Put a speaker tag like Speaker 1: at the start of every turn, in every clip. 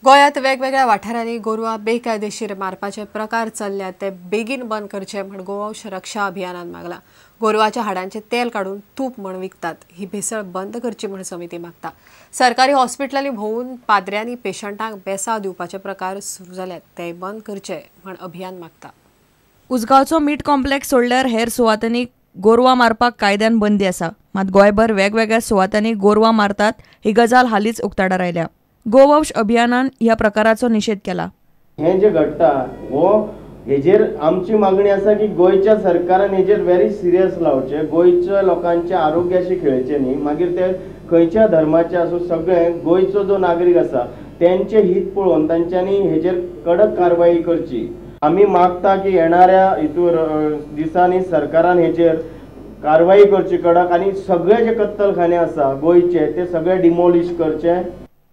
Speaker 1: गोयात वेगवेगळ्या वाठारांनी गोरवां बेकायदेशीर मारपाचे प्रकार चल्ल्यात ते बेगीन बंद करचे म्हण गोवंश रक्षा अभियानान मागला। गोरवाच्या हाडांचे तेल काढून तूप म्हण विकतात, ही भेसळ बंद करची म्हण समिती मागता। सरकारी हॉस्पिटलांनी भोवून पाद्र्यांनी पेशंटांक बेसाव दिवपाचे प्रकार सुरू जाल्यात, ते बंद करचे म्हण अभियान मागता।
Speaker 2: उसगांवचो मीट कॉम्प्लेक्स सोडल्यार हेर सुवातांनी गोरवां मारपाक कायद्यान बंदी आसा, मात गोंयभर वेगवेगळ्या सुवातांनी गोरवां मारतात ही गजाल हालींच उक्ताडार आयल्या। गोवंश अभियानान ह्या प्रकाराचो निषेध केला।
Speaker 3: हे जे घडटा हेजेर आमची मागणी आसा की गोयच्या सरकारान हेजेर व्हेरी सिरियस लावचे, गोयच्या लोकांच्या आरोग्याशी खेळचे न्ही। मागीर ते खंयच्या धर्माचे आसूं सगळे गोयचो जो नागरीक आसा त्यांचे हित पळोवन तांच्यांनी हेजेर कडक कारवाई करची। आम्ही मागता की येणाऱ्या दिसांनी सरकारान हेजेर कारवाई करची कडक, आणि सगळे जे कत्तलखाने आसा गोयचे ते सगळे डिमोलिश करचे।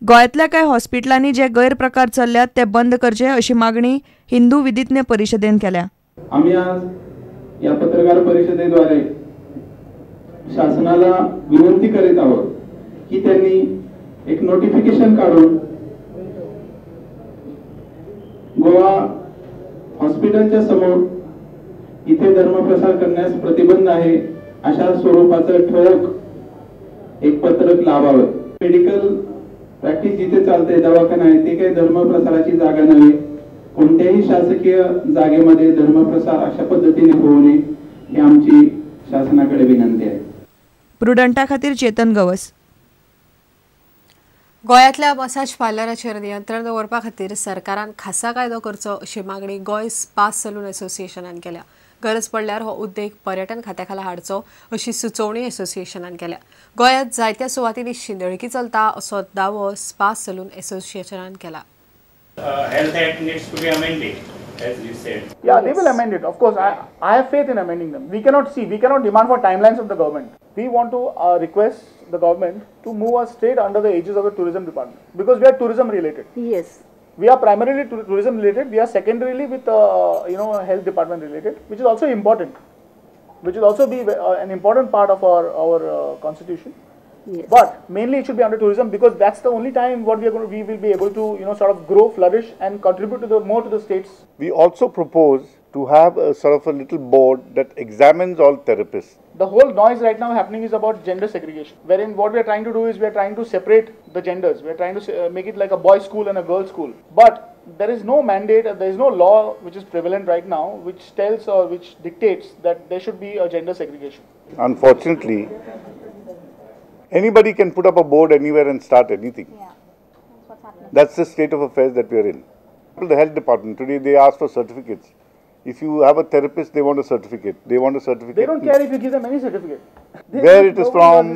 Speaker 2: गोंयांतल्या कांय हॉस्पिटलांनी जे गैरप्रकार चल्ल्यात ते बंद करचे अशी मागणी हिंदू विधिज्ञ परिशदेन केल्या।
Speaker 4: आम्ही आज या पत्रकार परिषदेद्वारे शासनाला विनंती करीत आहोत की त्यांनी एक नोटिफिकेशन काढून गोवा हॉस्पिटलच्या समोर इथे धर्मप्रसार करण्यास प्रतिबंध आहे अशा स्वरूपाचं ठोक एक पत्रक लावावं। मेडिकल प्रॅक्टिस जिथे चालते, दवाखाना आहे, ते काही धर्मप्रसाराची जागा नव्हे। कोणत्याही शासकीय जागेमध्ये धर्मप्रसार अशा पद्धतीने होऊ नये ही आमची शासनाकडे विनंती आहे।
Speaker 2: प्रुडंटा खातीर चेतन गवस।
Speaker 1: गोंयांतल्या मसाज पार्लराचेर नियंत्रण दवरपा खातीर सरकारान खासा कायदो करचो अशी मागणी गोंय स्पा सलून असोसिएशनान केल्या। गरज पडल्यार हो उद्देग पर्यटन खात्या खाला हाडचो अशी सुचोवणी असोसिएशनान केल्या। गोंयांत जायत्या सुवातींनी शिंदळकी चलता असो दावो स्पा सलून असोसिएशनान केला।
Speaker 5: Health Act needs to be amended, as you said.
Speaker 6: Yeah, they will amend it. Of course, I have faith in amending them. We cannot demand for timelines of the government. We want to request the government to move us straight under the aegis of the tourism department, because we are tourism related.
Speaker 7: Yes.
Speaker 6: We are primarily tourism related. We are secondarily with health department related, which is also important, which will also be an important part of our constitution.
Speaker 7: Yes.
Speaker 6: But mainly it should be under tourism, because that's the only time we will be able to sort of grow, flourish, and contribute more to the states.
Speaker 8: We also propose to have a sort of a little board that examines all therapists.
Speaker 6: The whole noise right now happening is about gender segregation, wherein what we are trying to do is we are trying to separate the genders. We are trying to make it like a boys' school and a girls' school. But there is no mandate, there is no law which is prevalent right now which tells or which dictates that there should be a gender segregation.
Speaker 8: Unfortunately, anybody can put up a board anywhere and start anything.
Speaker 7: Yeah, that's what's happening.
Speaker 8: That's the state of affairs that we are in. The health department today, they ask for certificates. If you have a therapist, they want a certificate. They want a certificate.
Speaker 6: They don't care if you give them any certificate.
Speaker 8: Where it is from.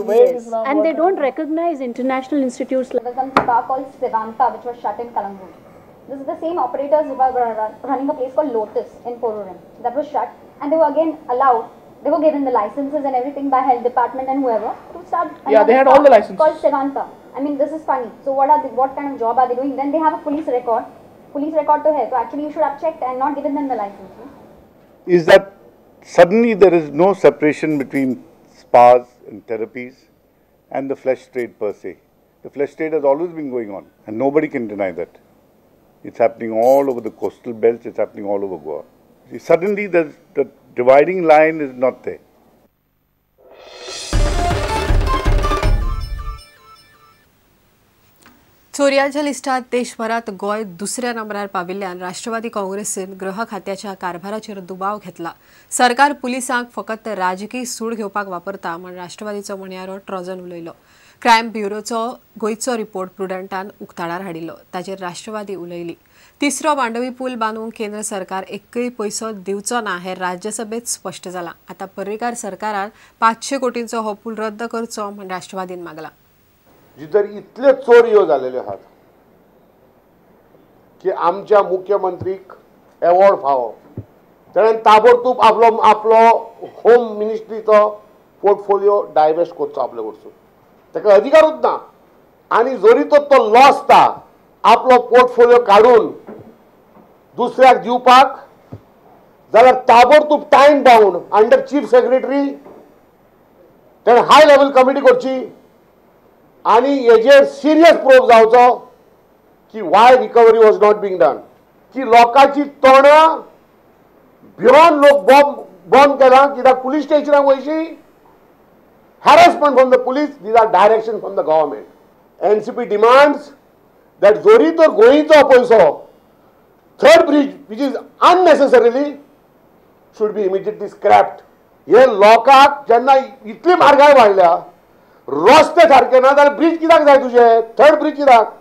Speaker 6: Where it is from.
Speaker 7: And they don't recognize international institutes.
Speaker 9: There was one spa called Sevanta which was shut in Kalangur. This is the same operators who were running a place called Lotus in Pororim. That was shut, and they were again allowed. They were given the licenses and everything by health department and whoever to start.
Speaker 6: Yeah, they had all the licenses.
Speaker 9: Called Sevanta. I mean, this is funny. So what kind of job are they doing? Then they have a police record. Police record to hai. So actually you should have checked and not given them the license. No?
Speaker 8: Is that suddenly there is no separation between spas and therapies and the flesh trade per se. The flesh trade has always been going on, and nobody can deny that. It's happening all over the coastal belts, it's happening all over Goa. Suddenly the dividing line is not there.
Speaker 1: चोरयांच्या लिस्टात देशभरात गोय दुसऱ्या नंबरार पाविल्ल्यान राष्ट्रवादी काँग्रेसीन गृह खात्याच्या कारभाराचेर दुबाव घेतला। सरकार पुलिसांक फकत राजकीय सूड घेवपाक वापरता म्हण राष्ट्रवादीचो म्हणयारो ट्रॉजन उलयलो। क्रायम ब्युरोचो गोयचो रिपोर्ट प्रुडंटान उक्ताडार हाडिल्लो, ताचेर राष्ट्रवादी उलयली। तिसरो मांडवी पूल बांदूंक केंद्र सरकार एकय पैसो दिवचो ना हे राज्यसभेत स्पष्ट जाला। आता पर्रीकार सरकारान 500 कोटींचो हो पूल रद्द करचो म्हण राष्ट्रवादीन मागला।
Speaker 10: जर इतले चोरयो जालेले आहात की आमच्या मुख्यमंत्रीक अवॉर्ड फावो, ताणें ताबडतोब आपलो होम मिनिस्ट्रीचो पोर्टफोलिओ डायवेस्ट करचो आपले कडसून। ताका अधिकारूच ना, आनी जरी तो लॉसता आपलो पोर्टफोलिओ काडून दुसऱ्याक दिवपाक जाल्यार ताबडतोब time bound under chief secretary ताणें हाय लेवल कमिटी करची आणि हेजेर सिरियस प्रोब जावचो की Y recovery was not being done, की लोकांची तोंडां भिवन लोक बॉम्ब केला कित्याक police स्टेशनाक वयची harassment from the police. These are directions from the government. NCP demands that जोरी तर गोंयचो पयसो third bridge which is unnecessarily should be immediately scrapped. हे लोकांक जेन्ना इतली म्हारगाय वाडल्या रस्ते सारके ना जाल्यार ब्रिज कित्याक जाय तुझे थर्ड ब्रिज कित्याक.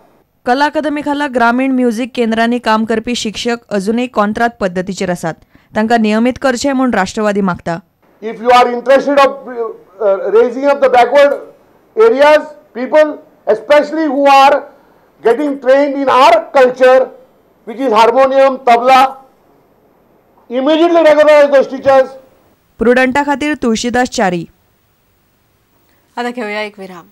Speaker 2: कला अकादमी खाला ग्रामीण म्युझिक केंद्रांनी काम करपी शिक्षक अजूनही कॉन्ट्रॅक्ट पद्धतीचेर आसात. तांकां नियमित करचे म्हूण राष्ट्रवादी मागता.
Speaker 10: If you are interested of raising up the backward areas, people especially who are getting trained in our culture, which is harmonium, tabla, immediately recognize those teachers.
Speaker 2: प्रुडंटा खातीर तुळशीदास च्यारी.
Speaker 1: आता घेऊया एक विराम.